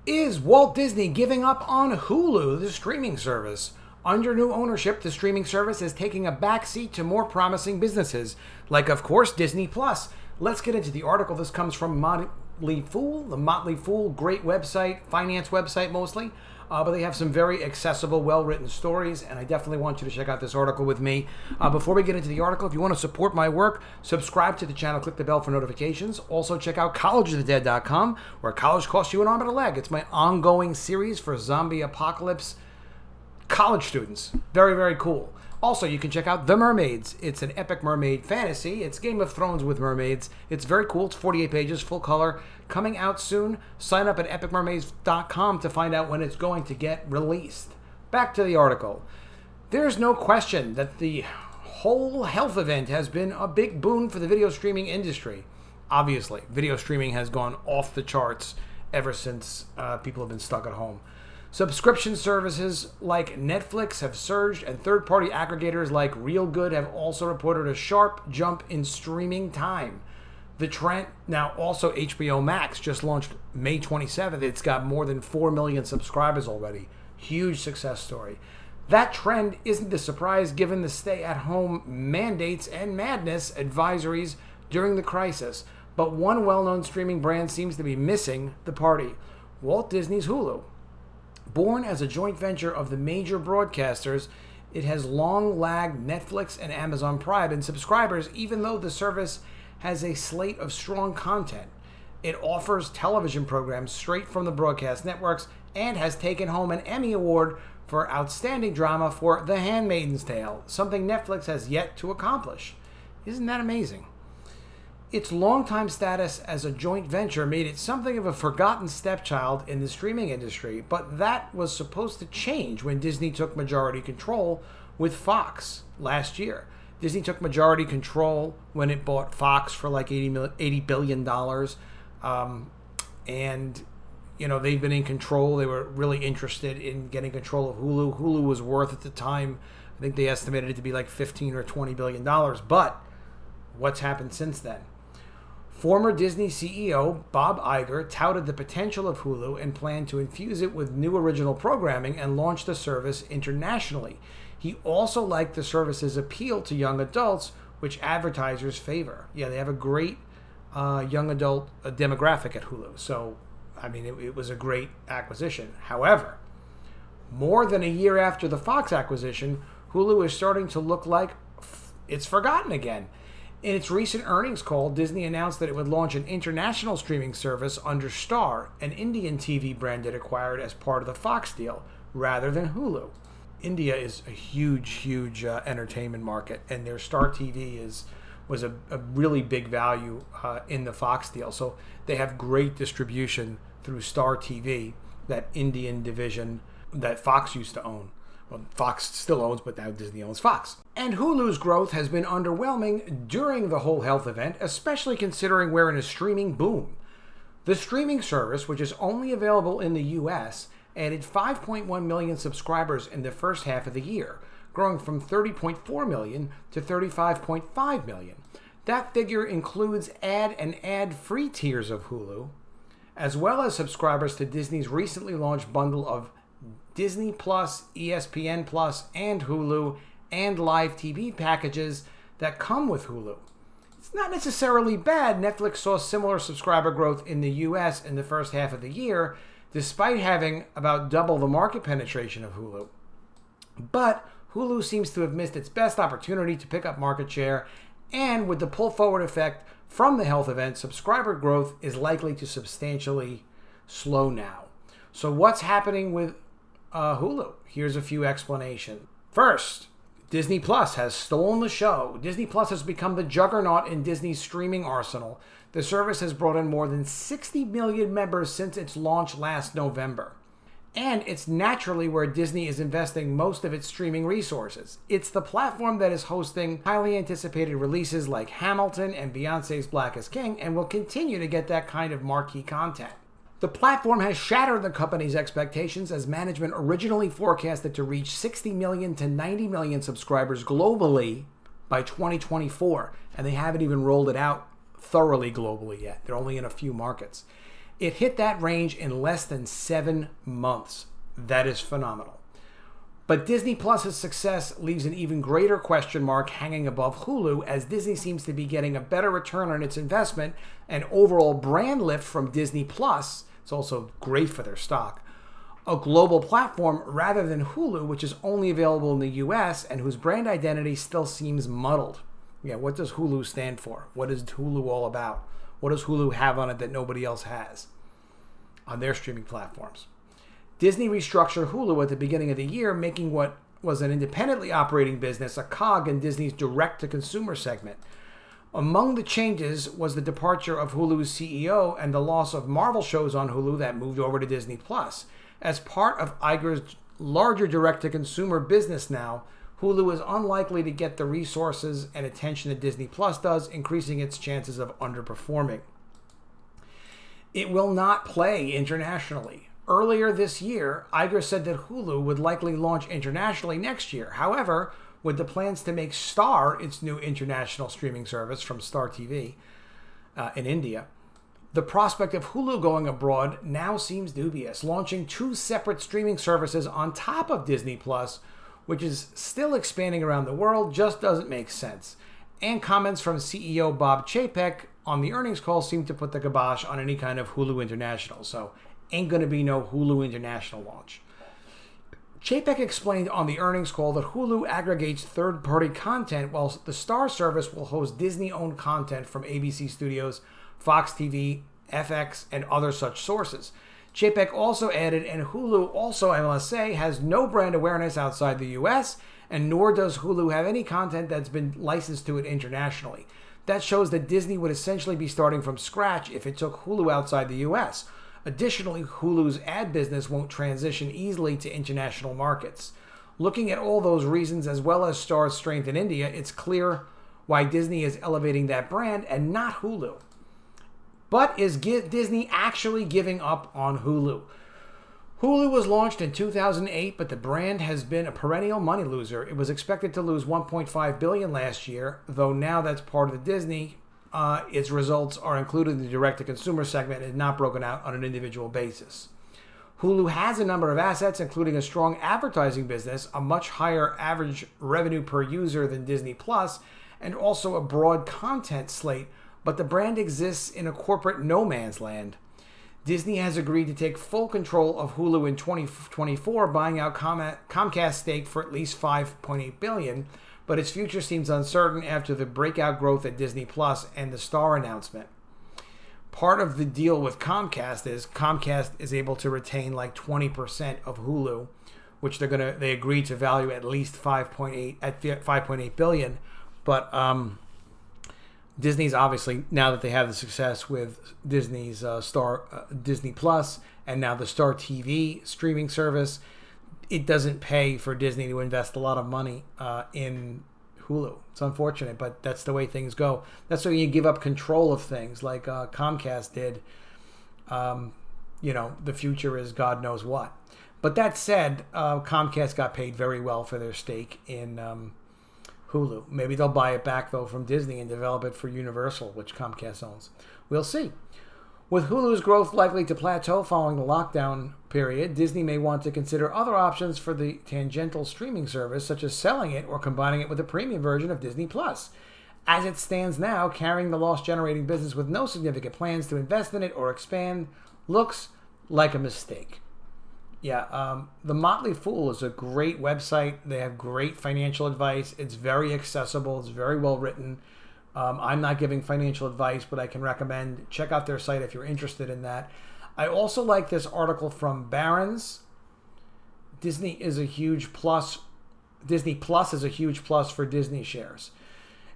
Is Walt Disney giving up on Hulu, the streaming service? Under new ownership, the streaming service is taking a backseat to more promising businesses, like, of course, Disney Plus. Let's get into the article. This comes from Motley Fool, the Motley Fool, great website, finance website mostly. But they have some very accessible, well-written stories, and I definitely want you to check out this article with me. Before we get into the article, if you want to support my work, subscribe to the channel, click the bell for notifications. Also, check out collegeofthedead.com, where college costs you an arm and a leg. It's my ongoing series for zombie apocalypse college students. Very, very cool. Also, you can check out The Mermaids. It's an epic mermaid fantasy. It's Game of Thrones with mermaids. It's very cool. It's 48 pages, full color, coming out soon. Sign up at epicmermaids.com to find out when it's going to get released. Back to the article. There's no question that the whole health event has been a big boon for the video streaming industry. Obviously, video streaming has gone off the charts ever since people have been stuck at home. Subscription services like Netflix have surged, and third-party aggregators like Real Good have also reported a sharp jump in streaming time. The trend, now also HBO Max just launched May 27th. It's got more than 4 million subscribers already. Huge success story. That trend isn't a surprise given the stay-at-home mandates and madness advisories during the crisis. But one well-known streaming brand seems to be missing the party: Walt Disney's Hulu. Born as a joint venture of the major broadcasters, it has long lagged Netflix and Amazon Prime in subscribers, even though the service has a slate of strong content. It offers television programs straight from the broadcast networks and has taken home an Emmy Award for outstanding drama for The Handmaid's Tale, something Netflix has yet to accomplish. Isn't that amazing? Its longtime status as a joint venture made it something of a forgotten stepchild in the streaming industry, but that was supposed to change when Disney took majority control with Fox last year. Disney took majority control when it bought Fox for like $80 billion. And, you know, they've been in control. They were really interested in getting control of Hulu. Hulu was worth at the time, I think they estimated it to be like $15 or $20 billion. But what's happened since then? Former Disney CEO Bob Iger touted the potential of Hulu and planned to infuse it with new original programming and launch the service internationally. He also liked the service's appeal to young adults, which advertisers favor. Yeah, they have a great young adult demographic at Hulu. So, I mean, it was a great acquisition. However, more than a year after the Fox acquisition, Hulu is starting to look like it's forgotten again. In its recent earnings call, Disney announced that it would launch an international streaming service under Star, an Indian TV brand it acquired as part of the Fox deal, rather than Hulu. India is a huge entertainment market, and their Star TV was a really big value in the Fox deal. So they have great distribution through Star TV, that Indian division that Fox used to own. Well, Fox still owns, but now Disney owns Fox. And Hulu's growth has been underwhelming during the whole health event, especially considering we're in a streaming boom. The streaming service, which is only available in the US, added 5.1 million subscribers in the first half of the year, growing from 30.4 million to 35.5 million. That figure includes ad and ad-free tiers of Hulu, as well as subscribers to Disney's recently launched bundle of Disney Plus, ESPN Plus, and Hulu, and live TV packages that come with Hulu. It's not necessarily bad. Netflix saw similar subscriber growth in the US in the first half of the year, despite having about double the market penetration of Hulu. But Hulu seems to have missed its best opportunity to pick up market share, and with the pull-forward effect from the health event, subscriber growth is likely to substantially slow now. So what's happening with Hulu? Here's a few explanations. First, Disney Plus has stolen the show. Disney Plus has become the juggernaut in Disney's streaming arsenal. The service has brought in more than 60 million members since its launch last November. And it's naturally where Disney is investing most of its streaming resources. It's the platform that is hosting highly anticipated releases like Hamilton and Beyoncé's Black is King, and will continue to get that kind of marquee content. The platform has shattered the company's expectations, as management originally forecasted to reach 60 million to 90 million subscribers globally by 2024, and they haven't even rolled it out thoroughly globally yet. They're only in a few markets. It hit that range in less than 7 months. That is phenomenal. But Disney Plus's success leaves an even greater question mark hanging above Hulu, as Disney seems to be getting a better return on its investment and overall brand lift from Disney Plus. It's also great for their stock. A global platform rather than Hulu, which is only available in the US and whose brand identity still seems muddled. Yeah, what does Hulu stand for? What is Hulu all about? What does Hulu have on it that nobody else has on their streaming platforms? Disney restructured Hulu at the beginning of the year, making what was an independently operating business a cog in Disney's direct-to-consumer segment. Among the changes was the departure of Hulu's CEO and the loss of Marvel shows on Hulu that moved over to Disney+. As part of Iger's larger direct-to-consumer business now, Hulu is unlikely to get the resources and attention that Disney Plus does, increasing its chances of underperforming. It will not play internationally. Earlier this year, Iger said that Hulu would likely launch internationally next year. However, with the plans to make Star its new international streaming service from Star TV in India, the prospect of Hulu going abroad now seems dubious. Launching 2 separate streaming services on top of Disney Plus, which is still expanding around the world, just doesn't make sense. And comments from CEO Bob Iger on the earnings call seem to put the kibosh on any kind of Hulu International. So ain't going to be no Hulu International launch. Chapek explained on the earnings call that Hulu aggregates third-party content, while the Star service will host Disney-owned content from ABC Studios, Fox TV, FX, and other such sources. Chapek also added, and Hulu also, I must say, has no brand awareness outside the US, and nor does Hulu have any content that's been licensed to it internationally. That shows that Disney would essentially be starting from scratch if it took Hulu outside the US. Additionally, Hulu's ad business won't transition easily to international markets. Looking at all those reasons, as well as Star's strength in India, it's clear why Disney is elevating that brand and not Hulu. But is Disney actually giving up on Hulu? Hulu was launched in 2008, but the brand has been a perennial money loser. It was expected to lose $1.5 billion last year, though now that's part of the Disney. Its results are included in the direct-to-consumer segment and not broken out on an individual basis. Hulu has a number of assets, including a strong advertising business, a much higher average revenue per user than Disney Plus, and also a broad content slate, but the brand exists in a corporate no man's land. Disney has agreed to take full control of Hulu in 2024, buying out Comcast's stake for at least $5.8 billion, but its future seems uncertain after the breakout growth at Disney Plus and the Star announcement. Part of the deal with Comcast is able to retain like 20% of Hulu, which they agreed to value at least $5.8 billion. But Disney's obviously, now that they have the success with Disney's Disney Plus and now the Star TV streaming service, it doesn't pay for Disney to invest a lot of money in Hulu. It's unfortunate, but that's the way things go. That's why you give up control of things like Comcast did. The future is God knows what. But that said, Comcast got paid very well for their stake in Hulu. Maybe they'll buy it back, though, from Disney and develop it for Universal, which Comcast owns. We'll see. With Hulu's growth likely to plateau following the lockdown period, Disney may want to consider other options for the tangential streaming service, such as selling it or combining it with a premium version of Disney Plus. As it stands now, carrying the loss-generating business with no significant plans to invest in it or expand looks like a mistake. Yeah, The Motley Fool is a great website. They have great financial advice. It's very accessible. It's very well written. I'm not giving financial advice, but I can recommend check out their site if you're interested in that. I also like this article from Barron's. Disney Plus is a huge plus for Disney shares.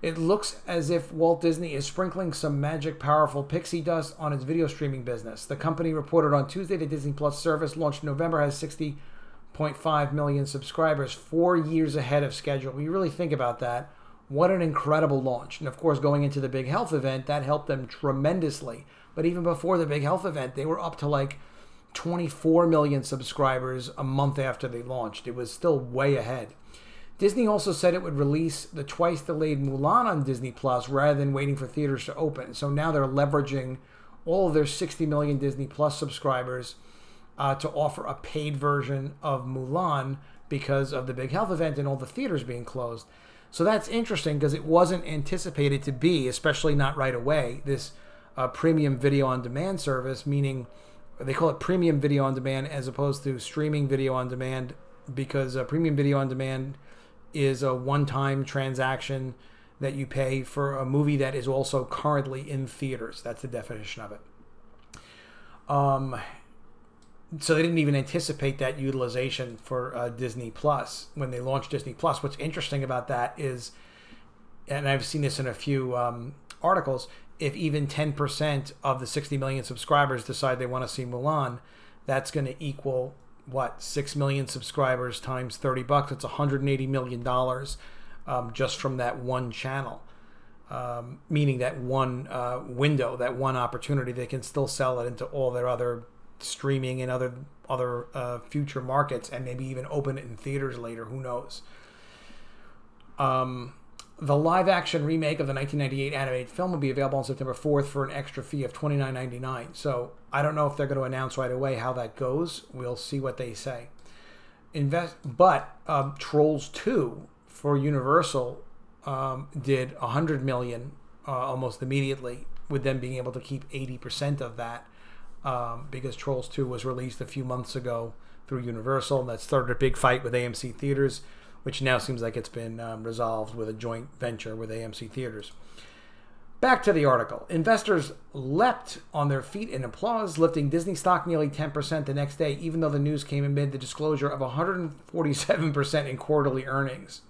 It looks as if Walt Disney is sprinkling some magic powerful pixie dust on its video streaming business. The company reported on Tuesday the Disney Plus service, launched in November, has 60.5 million subscribers, 4 years ahead of schedule. When you really think about that, what an incredible launch. And of course, going into the big health event, that helped them tremendously. But even before the big health event, they were up to like 24 million subscribers a month after they launched. It was still way ahead. Disney also said it would release the twice-delayed Mulan on Disney Plus rather than waiting for theaters to open. So now they're leveraging all of their 60 million Disney Plus subscribers to offer a paid version of Mulan because of the big health event and all the theaters being closed. So that's interesting because it wasn't anticipated to be, especially not right away, this premium video on demand service, meaning they call it premium video on demand as opposed to streaming video on demand, because premium video on demand is a one-time transaction that you pay for a movie that is also currently in theaters. That's the definition of it. So they didn't even anticipate that utilization for Disney Plus when they launched Disney Plus. What's interesting about that is, and I've seen this in a few articles, if even 10% of the 60 million subscribers decide they want to see Mulan, that's going to equal, what, 6 million subscribers times $30. It's $180 million just from that one channel. Meaning that one window, that one opportunity, they can still sell it into all their other streaming and other future markets, and maybe even open it in theaters later. Who knows? The live-action remake of the 1998 animated film will be available on September 4th for an extra fee of $29.99. So I don't know if they're going to announce right away how that goes. We'll see what they say. But Trolls 2 for Universal did $100 million almost immediately, with them being able to keep 80% of that because Trolls 2 was released a few months ago through Universal, and that started a big fight with AMC Theaters, which now seems like it's been resolved with a joint venture with AMC Theaters. Back to the article. Investors leapt on their feet in applause, lifting Disney stock nearly 10% the next day, even though the news came amid the disclosure of 147% in quarterly earnings.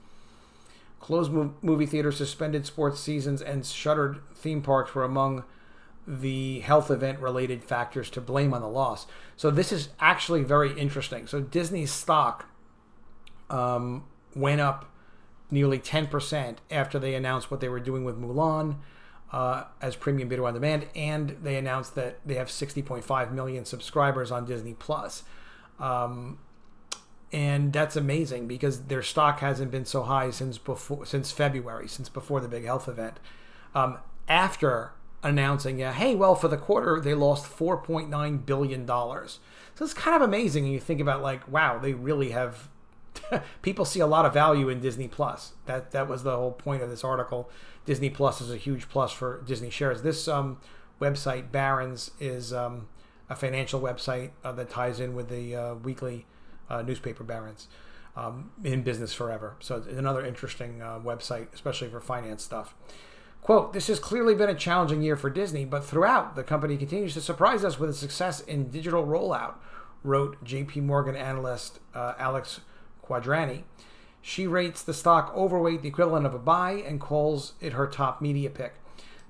Closed movie theaters, suspended sports seasons, and shuttered theme parks were among the health event-related factors to blame on the loss. So this is actually very interesting. So Disney's stock went up nearly 10% after they announced what they were doing with Mulan as premium video on demand, and they announced that they have 60.5 million subscribers on Disney Plus. And that's amazing because their stock hasn't been so high since February, since before the big health event. After announcing, hey, well, for the quarter, they lost $4.9 billion. So it's kind of amazing when you think about, like, wow, they really have... People see a lot of value in Disney Plus. That was the whole point of this article. Disney Plus is a huge plus for Disney shares. This website, Barron's, is a financial website that ties in with the weekly newspaper Barron's, in business forever. So it's another interesting website, especially for finance stuff. Quote, "This has clearly been a challenging year for Disney, but throughout, the company continues to surprise us with its success in digital rollout," wrote JP Morgan analyst Alex Quadrani. She rates the stock overweight, the equivalent of a buy, and calls it her top media pick.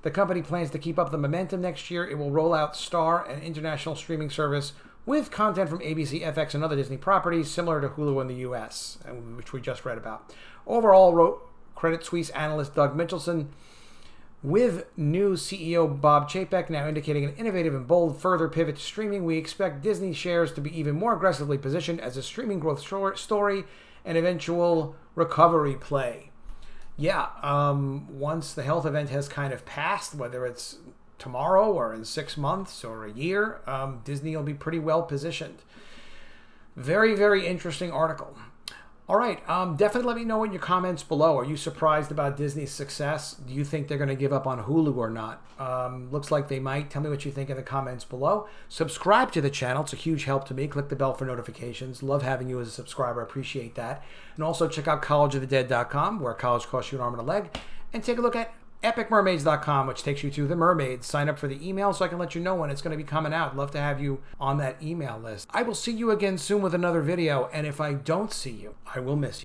The company plans to keep up the momentum next year. It will roll out Star, an international streaming service with content from ABC, FX, and other Disney properties, similar to Hulu in the U.S., which we just read about. Overall, wrote Credit Suisse analyst Doug Mitchelson, with new CEO Bob Chapek now indicating an innovative and bold further pivot to streaming, we expect Disney shares to be even more aggressively positioned as a streaming growth story and eventual recovery play. Yeah, once the health event has kind of passed, whether it's tomorrow or in 6 months or a year, Disney will be pretty well positioned. Very, very interesting article. All right, definitely let me know in your comments below. Are you surprised about Disney's success? Do you think they're going to give up on Hulu or not? Looks like they might. Tell me what you think in the comments below. Subscribe to the channel. It's a huge help to me. Click the bell for notifications. Love having you as a subscriber. Appreciate that. And also check out collegeofthedead.com, where college costs you an arm and a leg. And take a look at epicmermaids.com, which takes you to the mermaids. Sign up for the email so I can let you know when it's going to be coming out. Love to have you on that email list. I will see you again soon with another video, and if I don't see you, I will miss you.